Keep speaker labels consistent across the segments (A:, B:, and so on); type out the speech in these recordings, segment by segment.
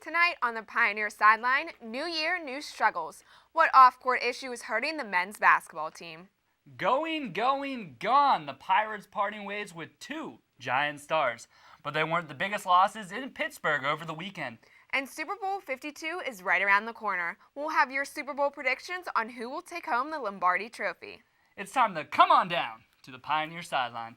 A: Tonight on the Pioneer Sideline, new year, new struggles. What off-court issue is hurting the men's basketball team?
B: Going, gone. The Pirates parting ways with two giant stars. But they weren't the biggest losses in Pittsburgh over the weekend.
A: And Super Bowl 52 is right around the corner. We'll have your Super Bowl predictions on who will take home the Lombardi Trophy.
B: It's time to come on down to the Pioneer Sideline.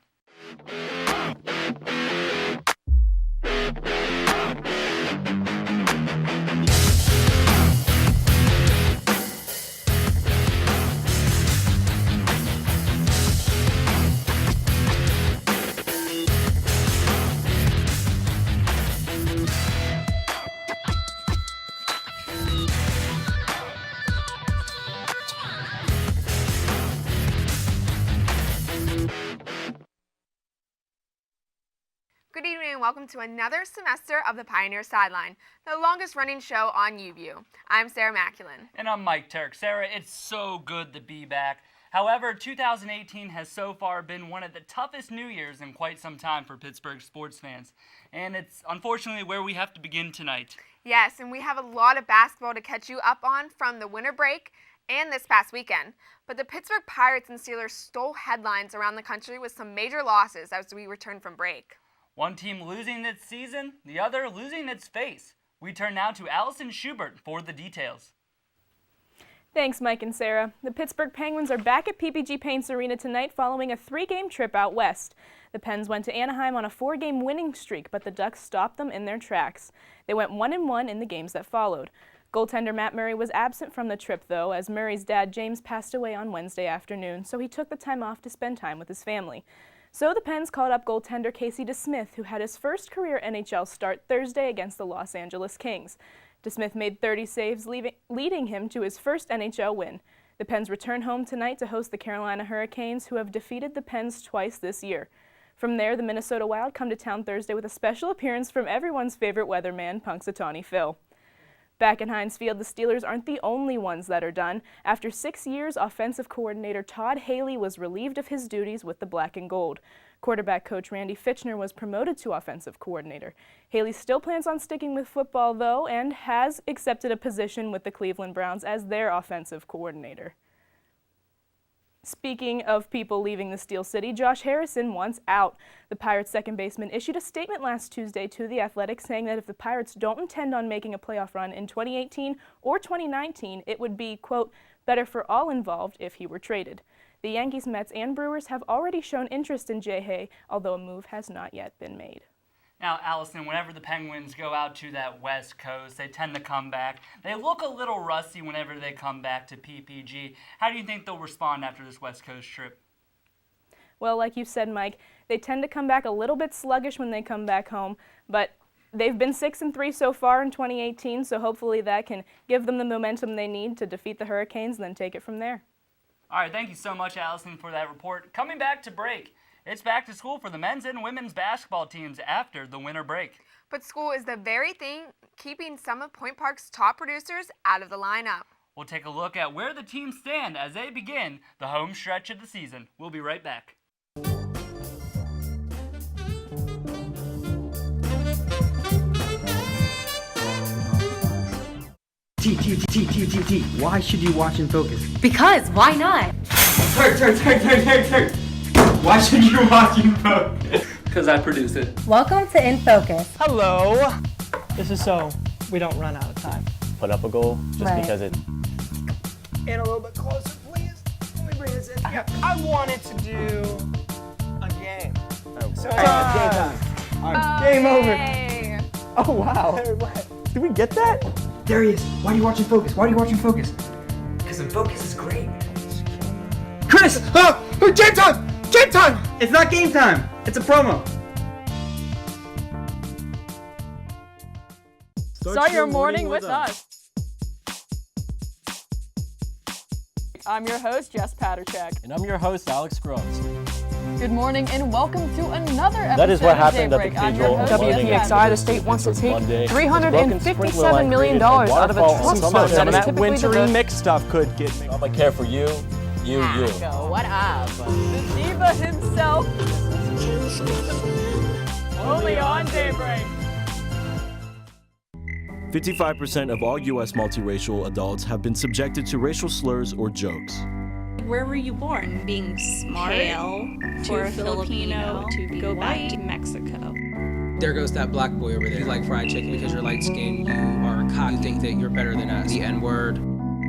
A: Good evening and welcome to another semester of the Pioneer Sideline, the longest running show on UView. I'm Sarah Maculin.
B: And I'm Mike Turk. Sarah, it's so good to be back. However, 2018 has so far been one of the toughest New Year's in quite some time for Pittsburgh sports fans. And it's unfortunately where we have to begin tonight.
A: Yes, and we have a lot of basketball to catch you up on from the winter break and this past weekend. But the Pittsburgh Pirates and Steelers stole headlines around the country with some major losses as we return from break.
B: One team losing its season, the other losing its face. We turn now to Allison Schubert for the details.
C: Thanks, Mike and Sarah. The Pittsburgh Penguins are back at PPG Paints Arena tonight following a 3-game trip out west. The Pens went to Anaheim on a 4-game winning streak, but the Ducks stopped them in their tracks. They went 1-1 in the games that followed. Goaltender Matt Murray was absent from the trip, though, as Murray's dad James passed away on Wednesday afternoon, so he took the time off to spend time with his family. So the Pens called up goaltender Casey DeSmith, who had his first career NHL start Thursday against the Los Angeles Kings. DeSmith made 30 saves, leading him to his first NHL win. The Pens return home tonight to host the Carolina Hurricanes, who have defeated the Pens twice this year. From there, the Minnesota Wild come to town Thursday with a special appearance from everyone's favorite weatherman, Punxsutawney Phil. Back in Heinz Field, the Steelers aren't the only ones that are done. After 6 years, offensive coordinator Todd Haley was relieved of his duties with the Black and Gold. Quarterback coach Randy Fitchner was promoted to offensive coordinator. Haley still plans on sticking with football, though, and has accepted a position with the Cleveland Browns as their offensive coordinator. Speaking of people leaving the Steel City, Josh Harrison wants out. The Pirates' second baseman issued a statement last Tuesday to The Athletic saying that if the Pirates don't intend on making a playoff run in 2018 or 2019, it would be, quote, better for all involved if he were traded. The Yankees, Mets, and Brewers have already shown interest in Jay Hay, although a move has not yet been made.
B: Now, Allison, whenever the Penguins go out to that West Coast, they tend to come back. They look a little rusty whenever they come back to PPG. How do you think they'll respond after this West Coast trip?
C: Well, like you said, Mike, they tend to come back a little bit sluggish when they come back home, but they've been 6-3 so far in 2018, so hopefully that can give them the momentum they need to defeat the Hurricanes and then take it from there.
B: All right, thank you so much, Allison, for that report. Coming back to break. It's back to school for the men's and women's basketball teams after the winter break.
A: But school is the very thing keeping some of Point Park's top producers out of the lineup.
B: We'll take a look at where the teams stand as they begin the home stretch of the season. We'll be right back.
D: T. Why should you watch and focus?
E: Because, why not?
D: Turk. Why should you watch and focus?
B: Because I produce it.
E: Welcome to In Focus.
F: Hello. This is so we don't run out of time.
G: Put up a goal just because it.
F: In a little bit closer, please. Let me bring this in. Yeah. I wanted to do a game.
G: Oh.
F: So
D: Game time. All right, game over.
A: Yay.
D: Oh, wow. Did we get that? There he is. Why do you watch and focus? Because in focus is great. Chris! Game time! Game time! It's not game time. It's a promo.
H: Start your morning with us. I'm your host, Jess Paterchek.
G: And I'm your host, Alex Groves.
H: Good morning and welcome to another episode
G: That is what
H: of
G: happened at the
H: Daybreak. I'm your
G: cathedral.
H: host,
F: WPXI, the state wants to take $357 million out of a trust fund that
G: Some
F: is
G: of that
F: typically
G: wintry mixed stuff could get me. I care for you.
H: Go, what up? The diva himself. Only on Daybreak.
G: 55% of all U.S. multiracial adults have been subjected to racial slurs or jokes.
I: Where were you born? Being smart, pale, to Filipino, to go back to Mexico.
F: There goes that black boy over there. You like fried chicken because you're light skinned. You are a cop. You think that you're better than us. The N-word.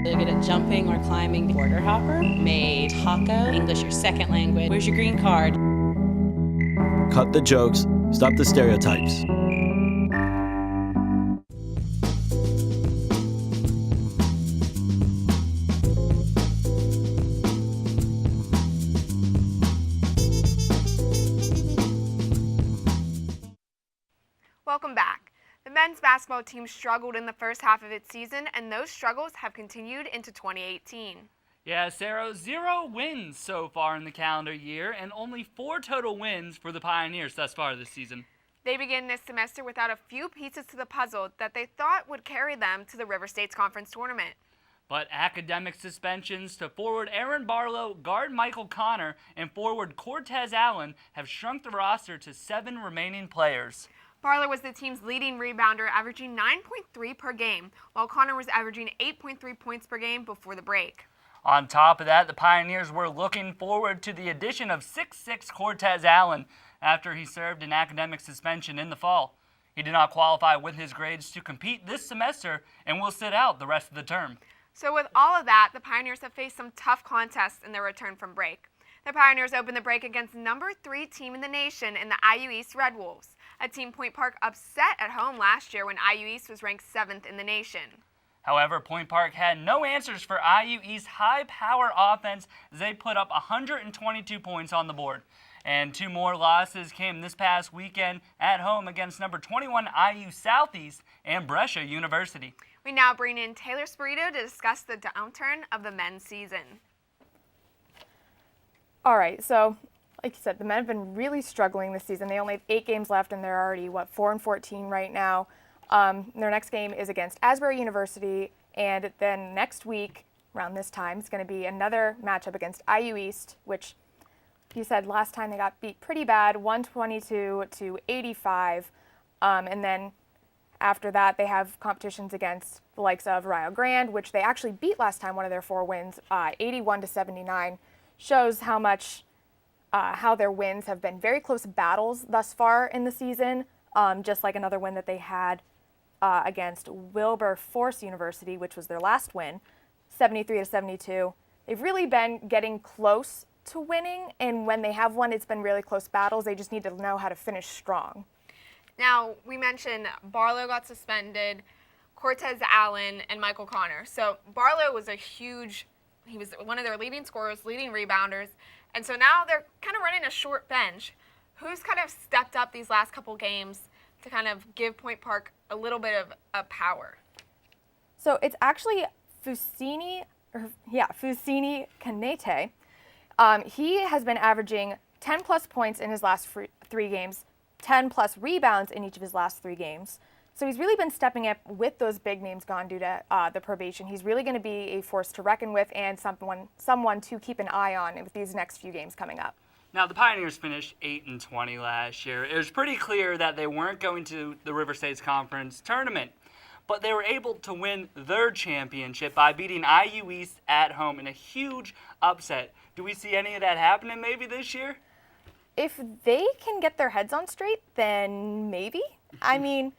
I: They're good at jumping or climbing. Border hopper, made taco, English your second language. Where's your green card?
G: Cut the jokes, stop the stereotypes.
A: Welcome back. The men's basketball team struggled in the first half of its season, and those struggles have continued into 2018.
B: Yeah, Sarah, 0 wins so far in the calendar year, and only 4 total wins for the Pioneers thus far this season.
A: They begin this semester without a few pieces to the puzzle that they thought would carry them to the River States Conference tournament.
B: But academic suspensions to forward Aaron Barlow, guard Michael Connor, and forward Cortez Allen have shrunk the roster to 7 remaining players.
A: Barlow was the team's leading rebounder, averaging 9.3 per game, while Connor was averaging 8.3 points per game before the break.
B: On top of that, the Pioneers were looking forward to the addition of 6'6" Cortez Allen after he served an academic suspension in the fall. He did not qualify with his grades to compete this semester and will sit out the rest of the term.
A: So with all of that, the Pioneers have faced some tough contests in their return from break. The Pioneers opened the break against number 3 team in the nation in the IU East Red Wolves, a team Point Park upset at home last year when IU East was ranked 7th in the nation.
B: However, Point Park had no answers for IU East's high-power offense as they put up 122 points on the board. And 2 more losses came this past weekend at home against number 21 IU Southeast and Brescia University.
A: We now bring in Taylor Spirito to discuss the downturn of the men's season.
C: All right, so like you said, the men have been really struggling this season. They only have 8 games left, and they're already, 4-14 right now. Their next game is against Asbury University, and then next week, around this time, it's going to be another matchup against IU East, which you said last time they got beat pretty bad, 122-85. And then after that, they have competitions against the likes of Rio Grande, which they actually beat last time, one of their 4 wins, 81-79. Shows how much, how their wins have been very close battles thus far in the season, just like another win that they had against Wilberforce University, which was their last win, 73-72. They've really been getting close to winning, and when they have won, it's been really close battles. They just need to know how to finish strong.
A: Now, we mentioned Barlow got suspended, Cortez Allen, and Michael Connor. So Barlow was he was one of their leading scorers, leading rebounders, and so now they're kind of running a short bench. Who's kind of stepped up these last couple games to kind of give Point Park a little bit of power?
C: So it's actually Fusini Kanete. He has been averaging 10-plus points in his last 3 games, 10-plus rebounds in each of his last 3 games. So he's really been stepping up with those big names gone due to the probation. He's really going to be a force to reckon with and someone to keep an eye on with these next few games coming up.
B: Now, the Pioneers finished 8-20 last year. It was pretty clear that they weren't going to the River States Conference tournament, but they were able to win their championship by beating IU East at home in a huge upset. Do we see any of that happening maybe this year?
C: If they can get their heads on straight, then maybe. I mean,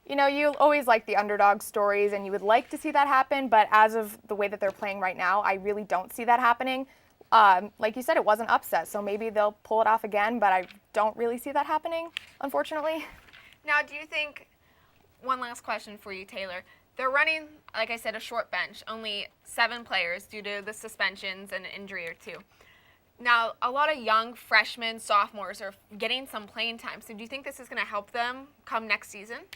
C: you always like the underdog stories, and you would like to see that happen, but as of the way that they're playing right now, I really don't see that happening. Like you said, it was an upset, so maybe they'll pull it off again, but I don't really see that happening, unfortunately.
A: Now, do you think, one last question for you, Taylor, they're running, like I said, a short bench, only 7 players due to the suspensions and an injury or 2. Now, a lot of young freshmen, sophomores are getting some playing time, so do you think this is going to help them come next season?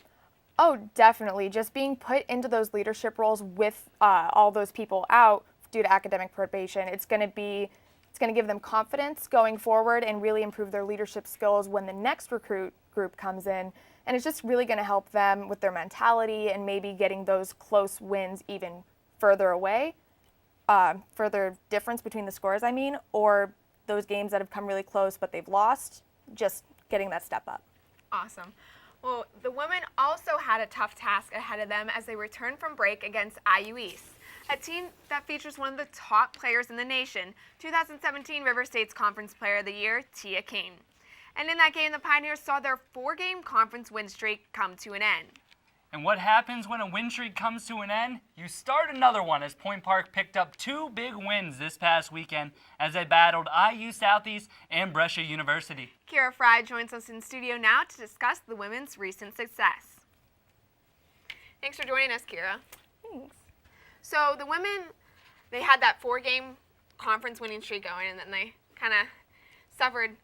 C: Oh, definitely. Just being put into those leadership roles with all those people out due to academic probation, it's going to give them confidence going forward and really improve their leadership skills when the next recruit group comes in. And it's just really going to help them with their mentality and maybe getting those close wins even further away, further difference between the scores, or those games that have come really close but they've lost, just getting that step up.
A: Awesome. Well, the women also had a tough task ahead of them as they returned from break against IU East, a team that features one of the top players in the nation, 2017 River State's Conference Player of the Year, Tia King. And in that game, the Pioneers saw their 4-game conference win streak come to an end.
B: And what happens when a win streak comes to an end? You start another one, as Point Park picked up 2 big wins this past weekend as they battled IU Southeast and Brescia University.
A: Kira Fry joins us in studio now to discuss the women's recent success. Thanks for joining us, Kira.
C: Thanks.
A: So the women, they had that 4-game conference winning streak going, and then they kind of suffered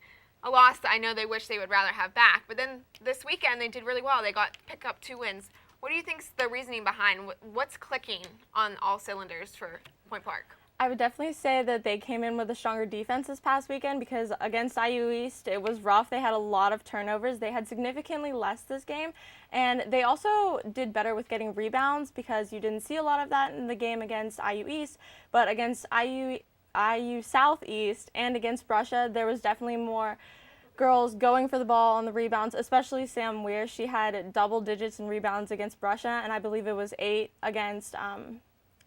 A: a loss that I know they wish they would rather have back. But then this weekend they did really well. They picked up 2 wins. What do you think's the reasoning behind what's clicking on all cylinders for Point Park?
J: I would definitely say that they came in with a stronger defense this past weekend because against IU East, it was rough. They had a lot of turnovers. They had significantly less this game. And they also did better with getting rebounds because you didn't see a lot of that in the game against IU East. But against IU Southeast and against Brescia, there was definitely more girls going for the ball on the rebounds, especially Sam Weir. She had double digits in rebounds against Brescia, and I believe it was 8 against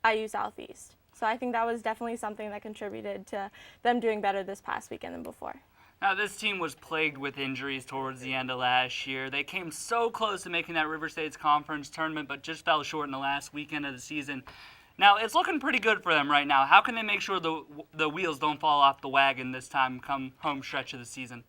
J: IU Southeast. So I think that was definitely something that contributed to them doing better this past weekend than before.
B: Now, this team was plagued with injuries towards the end of last year. They came so close to making that River State's conference tournament, but just fell short in the last weekend of the season. Now, it's looking pretty good for them right now. How can they make sure the wheels don't fall off the wagon this time come home stretch of the season?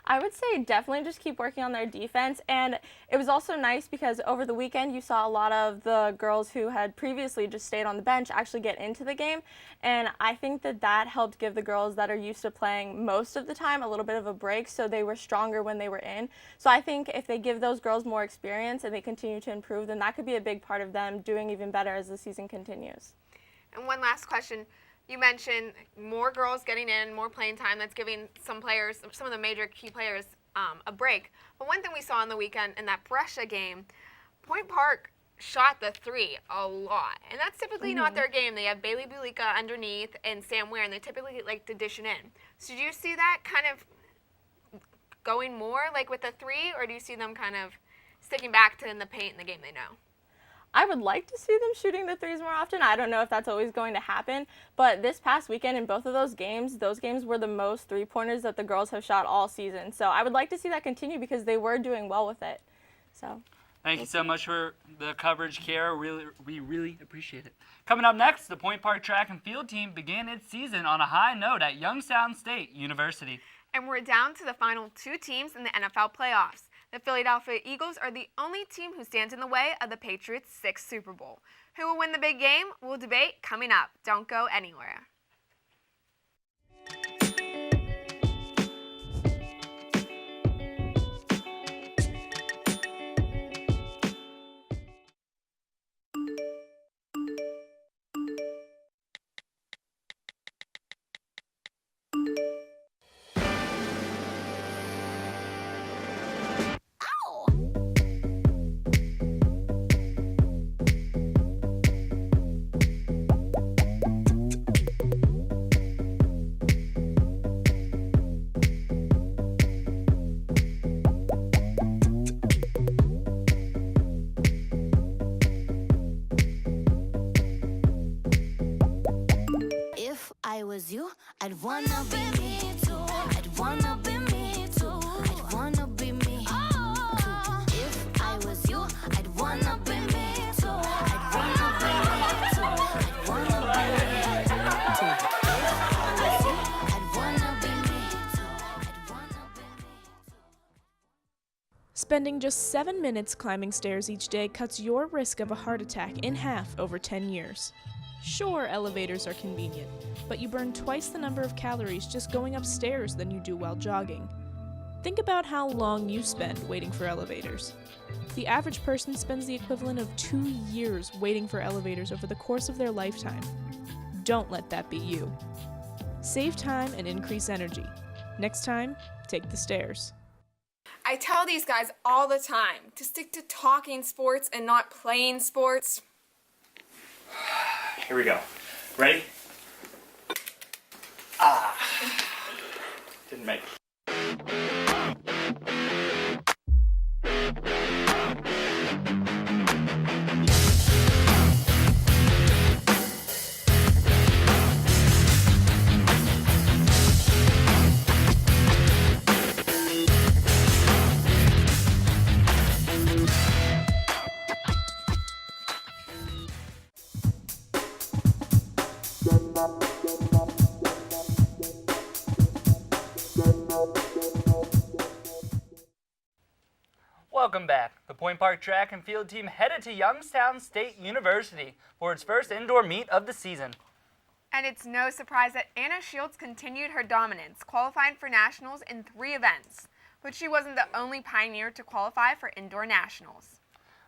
J: I would say definitely just keep working on their defense. And it was also nice because over the weekend you saw a lot of the girls who had previously just stayed on the bench actually get into the game. And I think that helped give the girls that are used to playing most of the time a little bit of a break, so they were stronger when they were in. So I think if they give those girls more experience and they continue to improve, then that could be a big part of them doing even better as the season continues.
A: And one last question. You mentioned more girls getting in, more playing time. That's giving some players, some of the major key players, a break. But one thing we saw on the weekend in that Brescia game, Point Park shot the 3 a lot. And that's typically not their game. They have Bailey Bulika underneath and Sam Weir, and they typically like to dish it in. So do you see that kind of going more like with the 3, or do you see them kind of sticking back to in the paint in the game they know?
J: I would like to see them shooting the 3s more often. I don't know if that's always going to happen, but this past weekend in both of those games were the most 3-pointers that the girls have shot all season. So I would like to see that continue because they were doing well with it. So
B: Thank you so much for the coverage, Kara. We really appreciate it. Coming up next, the Point Park track and field team began its season on a high note at Youngstown State University.
A: And we're down to the final 2 teams in the NFL playoffs. The Philadelphia Eagles are the only team who stands in the way of the Patriots' 6th Super Bowl. Who will win the big game? We'll debate coming up. Don't go anywhere.
K: I was you, I'd wanna be me too. I'd wanna be me too. I'd wanna be me too. If I was you, I'd wanna be me too. I'd wanna be me too. I'd wanna be me too. If I was you, I'd wanna be me too. I'd wanna be me too.
C: Spending just 7 minutes climbing stairs each day cuts your risk of a heart attack in half over 10 years. Sure, elevators are convenient, but you burn twice the number of calories just going upstairs than you do while jogging. Think about how long you spend waiting for elevators. The average person spends the equivalent of 2 years waiting for elevators over the course of their lifetime. Don't let that be you. Save time and increase energy. Next time, take the stairs.
A: I tell these guys all the time to stick to talking sports and not playing sports.
L: Here we go. Ready? Didn't make it.
B: Welcome back. The Point Park track and field team headed to Youngstown State University for its first indoor meet of the season.
A: And it's no surprise that Anna Shields continued her dominance, qualifying for nationals in 3 events. But she wasn't the only Pioneer to qualify for indoor nationals.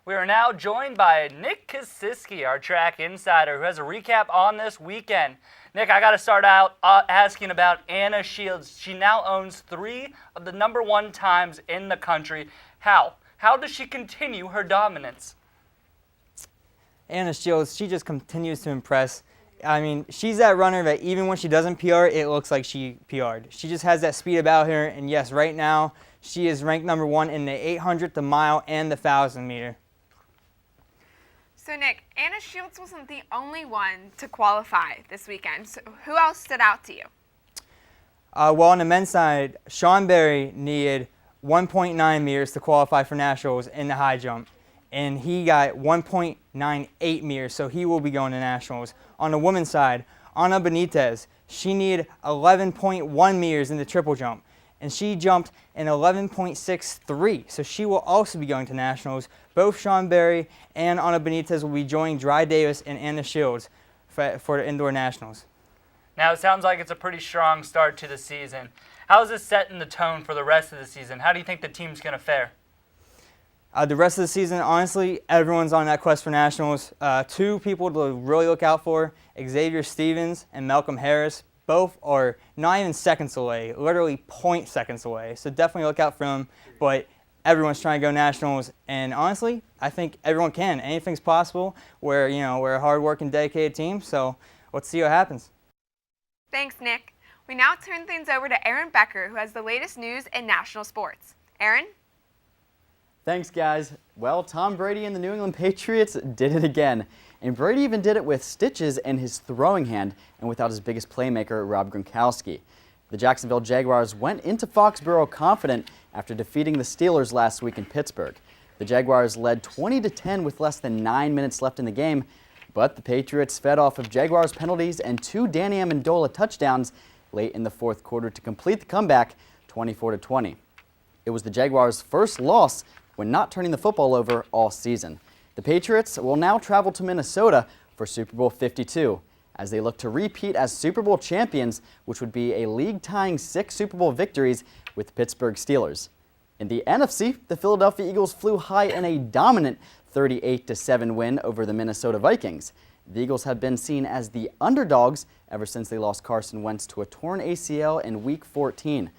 B: We are now joined by Nick Kosiski, our track insider, who has a recap on this weekend. Nick, I got to start out asking about Anna Shields. She now owns 3 of the #1 times in the country. How does she continue her dominance?
D: Anna Shields, she just continues to impress. I mean, she's that runner that even when she doesn't PR, it looks like she PR'd. She just has that speed about her, and yes, right now, she is ranked #1 in the 800, the mile, and the 1,000 meter.
A: So Nick, Anna Shields wasn't the only one to qualify this weekend. So who else stood out to you?
D: Well, on the men's side, Sean Berry needed 1.9 meters to qualify for nationals in the high jump, and he got 1.98 meters, so he will be going to nationals. On the women's side, Ana Benitez, she needed 11.1 meters in the triple jump, and she jumped an 11.63, so she will also be going to nationals. Both Sean Berry and Ana Benitez will be joining Dry Davis and Anna Shields for the indoor nationals.
B: Now, it sounds like it's a pretty strong start to the season. How is this setting the tone for the rest of the season? How do you think the team's going to fare?
D: The rest of the season, honestly, everyone's on that quest for nationals. 2 people to really look out for, Xavier Stevens and Malcolm Harris. Both are not even seconds away, literally 0.0 seconds away. So definitely look out for them. But everyone's trying to go nationals, and honestly, I think everyone can. Anything's possible. We're a hard-working, dedicated team. So let's see what happens.
A: Thanks, Nick. We now turn things over to Aaron Becker, who has the latest news in national sports. Aaron?
L: Thanks, guys. Well, Tom Brady and the New England Patriots did it again. And Brady even did it with stitches in his throwing hand and without his biggest playmaker, Rob Gronkowski. The Jacksonville Jaguars went into Foxborough confident after defeating the Steelers last week in Pittsburgh. The Jaguars led 20-10 with less than 9 minutes left in the game, but the Patriots fed off of Jaguars penalties and 2 Danny Amendola touchdowns late in the fourth quarter to complete the comeback, 24-20. It was the Jaguars' first loss when not turning the football over all season. The Patriots will now travel to Minnesota for Super Bowl 52 as they look to repeat as Super Bowl champions, which would be a league-tying 6 Super Bowl victories with the Pittsburgh Steelers. In the NFC, the Philadelphia Eagles flew high in a dominant 38-7 win over the Minnesota Vikings. The Eagles have been seen as the underdogs ever since they lost Carson Wentz to a torn ACL in Week 14.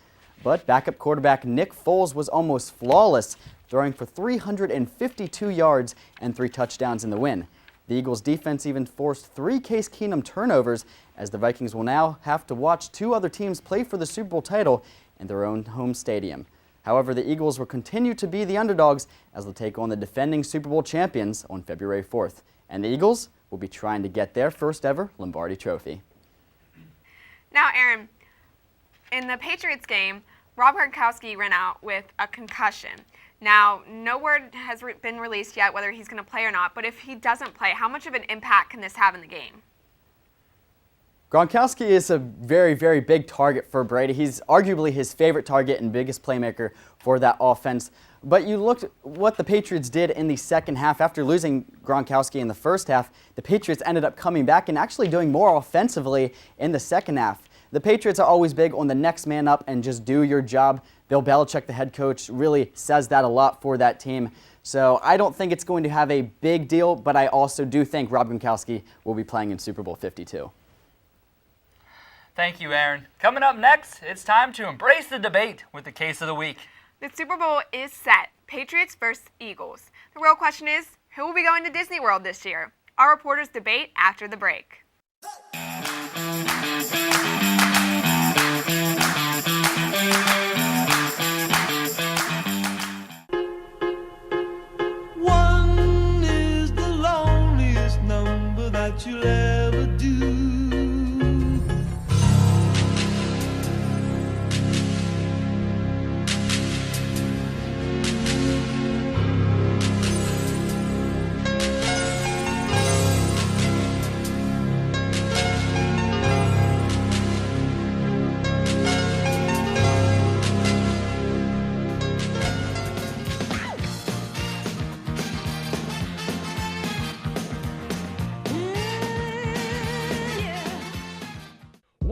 L: But backup quarterback Nick Foles was almost flawless, throwing for 352 yards and 3 touchdowns in the win. The Eagles' defense even forced 3 Case Keenum turnovers, as the Vikings will now have to watch 2 other teams play for the Super Bowl title in their own home stadium. However, the Eagles will continue to be the underdogs as they'll take on the defending Super Bowl champions on February 4th. And the Eagles will be trying to get their first ever Lombardi Trophy.
A: Now, Aaron, in the Patriots game, Rob Gronkowski ran out with a concussion. Now, no word has been released yet whether he's going to play or not, but if he doesn't play, how much of an impact can this have in the game?
L: Gronkowski is a very, very big target for Brady. He's arguably his favorite target and biggest playmaker for that offense. But you looked what the Patriots did in the second half. After losing Gronkowski in the first half, the Patriots ended up coming back and actually doing more offensively in the second half. The Patriots are always big on the next man up and just do your job. Bill Belichick, the head coach, really says that a lot for that team. So I don't think it's going to have a big deal, but I also do think Rob Gronkowski will be playing in Super Bowl 52.
B: Thank you, Aaron. Coming up next, it's time to embrace the debate with the case of the week.
A: The Super Bowl is set. Patriots versus Eagles. The real question is, who will be going to Disney World this year? Our reporters debate after the break.
M: One is the loneliest number that you'll ever do.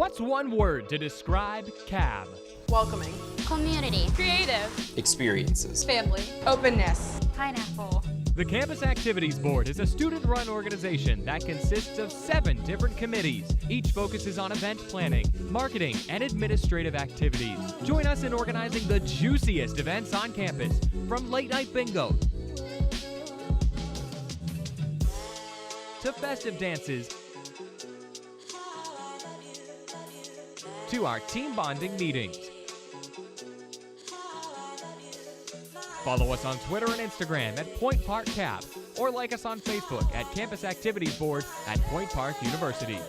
N: What's one word to describe CAB?
O: Welcoming.
K: Community.
O: Creative.
P: Experiences.
O: Family. Openness.
K: Pineapple.
N: The Campus Activities Board is a student-run organization that consists of 7 different committees. Each focuses on event planning, marketing, and administrative activities. Join us in organizing the juiciest events on campus, from late-night bingo to festive dances to our team bonding meetings. Follow us on Twitter and Instagram at Point Park Cap, or like us on Facebook at Campus Activities Board at Point Park University.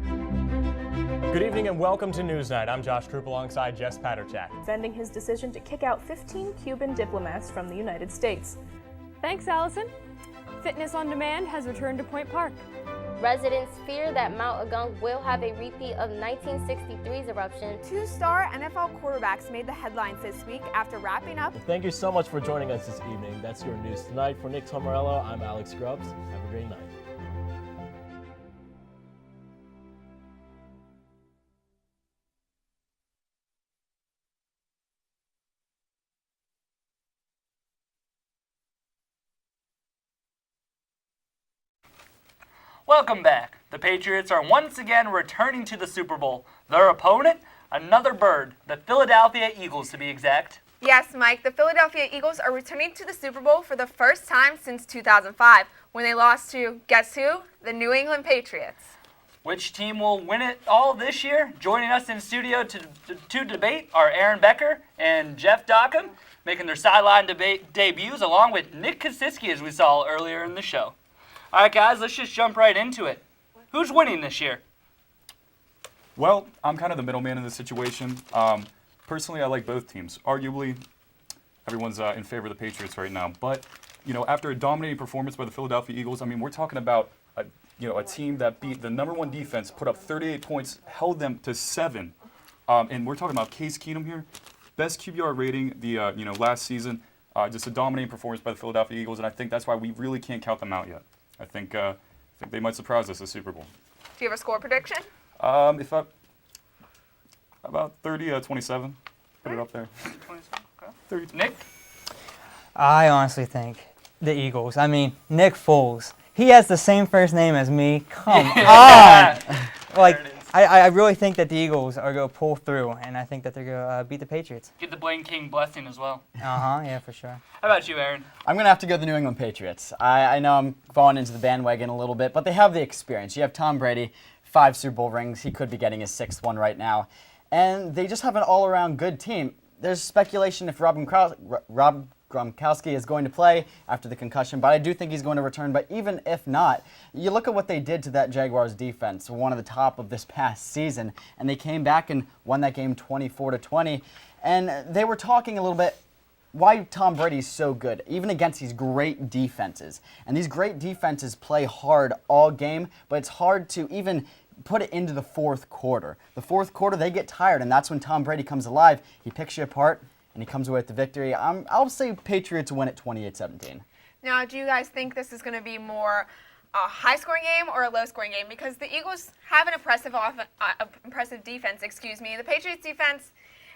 Q: Good evening and welcome to Newsnight. I'm Josh Troop alongside Jess Paterchak.
C: Defending his decision to kick out 15 Cuban diplomats from the United States.
J: Thanks, Allison. Fitness on Demand has returned to Point Park.
R: Residents fear that Mount Agung will have a repeat of 1963's eruption.
A: 2-star NFL quarterbacks made the headlines this week after wrapping up.
Q: Thank you so much for joining us this evening. That's your news tonight. For Nick Tomarello, I'm Alex Grubbs. Have a great night.
B: Welcome back. The Patriots are once again returning to the Super Bowl. Their opponent, another bird, the Philadelphia Eagles to be exact.
A: Yes, Mike, the Philadelphia Eagles are returning to the Super Bowl for the first time since 2005, when they lost to, guess who? The New England Patriots.
B: Which team will win it all this year? Joining us in studio to debate are Aaron Becker and Jeff Dockham, making their sideline debuts along with Nick Kosiski, as we saw earlier in the show. All right, guys, let's just jump right into it. Who's winning this year?
S: Well, I'm kind of the middleman in this situation. Personally, I like both teams. Arguably, everyone's in favor of the Patriots right now. But, you know, after a dominating performance by the Philadelphia Eagles, I mean, we're talking about a team that beat the #1 defense, put up 38 points, held them to 7. And we're talking about Case Keenum here, best QBR rating last season. Just a dominating performance by the Philadelphia Eagles, and I think that's why we really can't count them out yet. I think they might surprise us this Super Bowl.
A: Do you have a score prediction?
S: About 30-27. Put it up there.
B: 27. Okay.
S: 30.
B: Nick?
H: I honestly think the Eagles. I mean, Nick Foles. He has the same first name as me. Come on. Like, I really think that the Eagles are going to pull through, and I think that they're going to beat the Patriots.
B: Get the Blaine King blessing as well.
H: Yeah, for sure.
B: How about you, Aaron?
L: I'm going to have to go the New England Patriots. I know I'm falling into the bandwagon a little bit, but they have the experience. You have Tom Brady, 5 Super Bowl rings. He could be getting his 6th one right now. And they just have an all-around good team. There's speculation if Rob Gronkowski is going to play after the concussion, but I do think he's going to return. But even if not, you look at what they did to that Jaguars defense, one of the top of this past season, and they came back and won that game 24-20. And they were talking a little bit why Tom Brady's so good, even against these great defenses. And these great defenses play hard all game, but it's hard to even put it into the fourth quarter. The fourth quarter, they get tired, and that's when Tom Brady comes alive. He picks you apart, and he comes away with the victory. I'll say Patriots win at 28-17.
A: Now, do you guys think this is going to be more a high-scoring game or a low-scoring game? Because the Eagles have an impressive defense. The Patriots defense,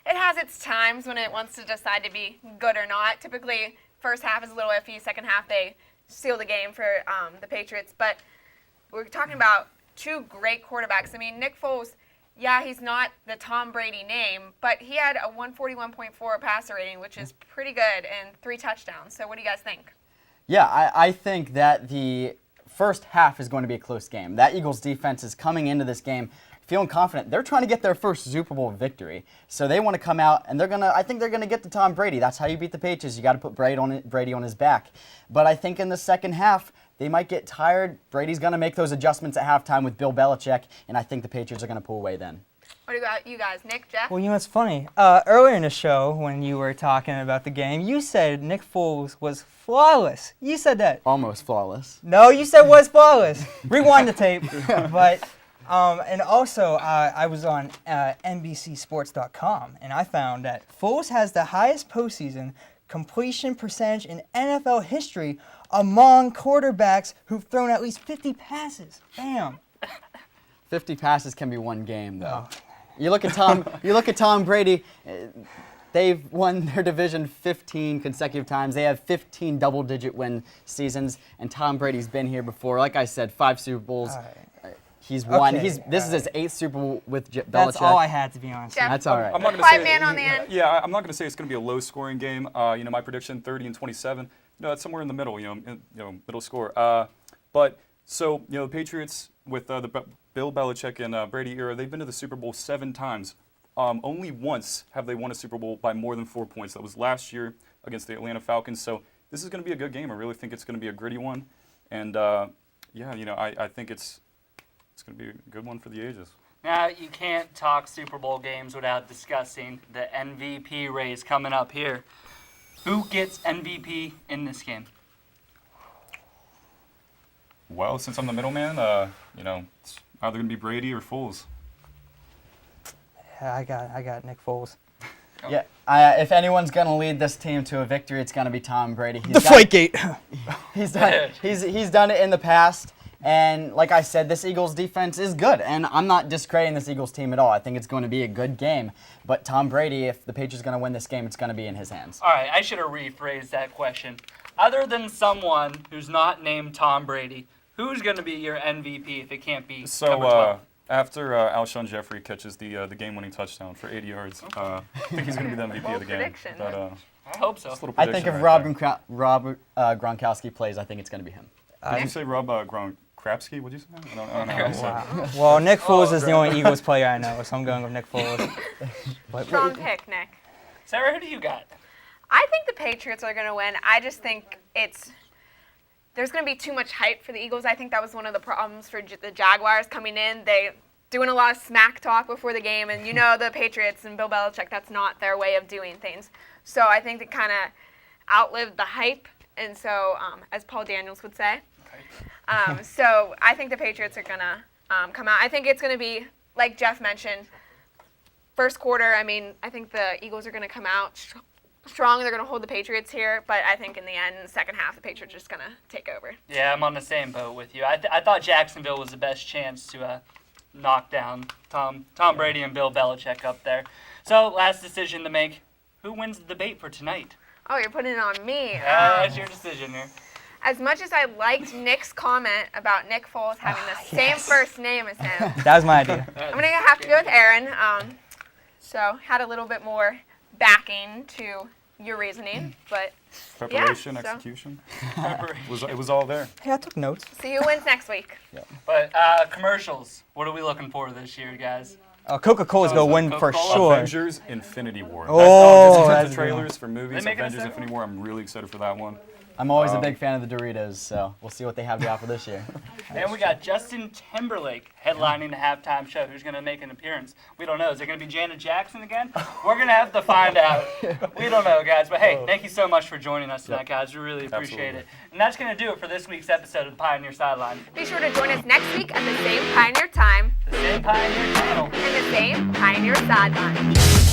A: it has its times when it wants to decide to be good or not. Typically, first half is a little iffy. Second half, they seal the game for the Patriots. But we're talking about 2 great quarterbacks. I mean, Nick Foles, yeah, he's not the Tom Brady name, but he had a 141.4 passer rating, which is pretty good, and 3 touchdowns. So what do you guys think?
L: Yeah, I think that the first half is going to be a close game. That Eagles defense is coming into this game feeling confident. They're trying to get their first Super Bowl victory. So they want to come out, and I think they're going to get to Tom Brady. That's how you beat the Patriots. You got to put Brady on his back. But I think in the second half, they might get tired. Brady's going to make those adjustments at halftime with Bill Belichick, and I think the Patriots are going to pull away then.
A: What about you guys? Nick, Jeff?
H: Well, you know, it's funny. Earlier in the show, when you were talking about the game, you said Nick Foles was flawless. You said that.
L: Almost flawless.
H: No, you said was flawless. Rewind the tape. But, and also, I was on NBCSports.com, and I found that Foles has the highest postseason completion percentage in NFL history among quarterbacks who've thrown at least 50 passes. Bam.
L: 50 passes can be one game, though. You look at Tom Brady. They've won their division 15 consecutive times. They have 15 double-digit win seasons, and Tom Brady's been here before. Like I said, 5 Super Bowls. He's won.
H: Okay,
L: This is his 8th Super Bowl with Belichick.
H: That's all I had, to be honest.
A: Jeff,
L: That's all right.
S: I'm not gonna
A: quiet
S: say,
A: man on the end.
S: Yeah, I'm not going to say it's going to be a low-scoring game. My prediction 30-27. That's somewhere in the middle. Middle score. But the Patriots with the Bill Belichick and Brady era, they've been to the Super Bowl 7 times. Only once have they won a Super Bowl by more than 4 points. That was last year against the Atlanta Falcons. So this is going to be a good game. I really think it's going to be a gritty one. And I think it's going to be a good one for the ages.
B: Now, you can't talk Super Bowl games without discussing the MVP race coming up here. Who gets MVP in this game?
S: Well, since I'm the middleman, it's either going to be Brady or Foles.
H: Yeah, I got Nick Foles.
L: Yeah, if anyone's going to lead this team to a victory, it's going to be Tom Brady.
H: Deflategate.
L: He's done it in the past. And like I said, this Eagles defense is good. And I'm not discrediting this Eagles team at all. I think it's going to be a good game. But Tom Brady, if the Patriots are going to win this game, it's going to be in his hands.
B: All right, I should have rephrased that question. Other than someone who's not named Tom Brady, who's going to be your MVP if it can't be number 12?
S: After Alshon Jeffrey catches the game-winning touchdown for 80 yards, I think he's going to be the MVP of the game.
A: Prediction.
S: But,
B: I hope so.
L: I think if Rob Gronkowski plays, I think it's going to be him.
S: Did you say Rob Gronkowski? What'd you say? I don't know how to say it.
H: Well, Nick Foles is the only Eagles player I know, so I'm going with Nick Foles.
A: Strong pick, Nick.
B: Sarah, who do you got?
A: I think the Patriots are going to win. I just think there's going to be too much hype for the Eagles. I think that was one of the problems for the Jaguars coming in. They doing a lot of smack talk before the game, and the Patriots and Bill Belichick, that's not their way of doing things. So I think it kind of outlived the hype, and so, as Paul Daniels would say. So I think the Patriots are going to come out. I think it's going to be, like Jeff mentioned, first quarter, I think the Eagles are going to come out strong. They're going to hold the Patriots here, but I think in the end, in the second half, the Patriots are just going to take over.
B: Yeah, I'm on the same boat with you. I thought Jacksonville was the best chance to knock down Tom Brady and Bill Belichick up there. So, last decision to make. Who wins the debate for tonight?
A: Oh, you're putting it on me.
B: That's your decision here.
A: As much as I liked Nick's comment about Nick Foles having the same first name as him,
H: That was my idea.
A: I'm going to have to go with Aaron. So, had a little bit more backing to your reasoning, but
S: Preparation, execution. It was all there.
H: Hey, I took notes.
A: See who wins next week.
S: Yeah.
B: But commercials, what are we looking for this year, guys?
H: Coca-Cola's going to win for sure.
S: Avengers Infinity War.
H: Oh,
S: that's
H: that's
S: the trailers for movies.
B: They making a
S: Avengers
B: second
S: Infinity War. I'm really excited for that one.
L: I'm always a big fan of the Doritos, so we'll see what they have to offer this year.
B: And we got Justin Timberlake headlining the halftime show. Who's going to make an appearance? We don't know. Is it going to be Janet Jackson again? We're going to have to find out. We don't know, guys. But hey, thank you so much for joining us tonight, guys. We really appreciate it. And that's going to do it for this week's episode of the Pioneer Sideline.
A: Be sure to join us next week at the same Pioneer time,
B: The same Pioneer channel,
A: and the same Pioneer Sideline.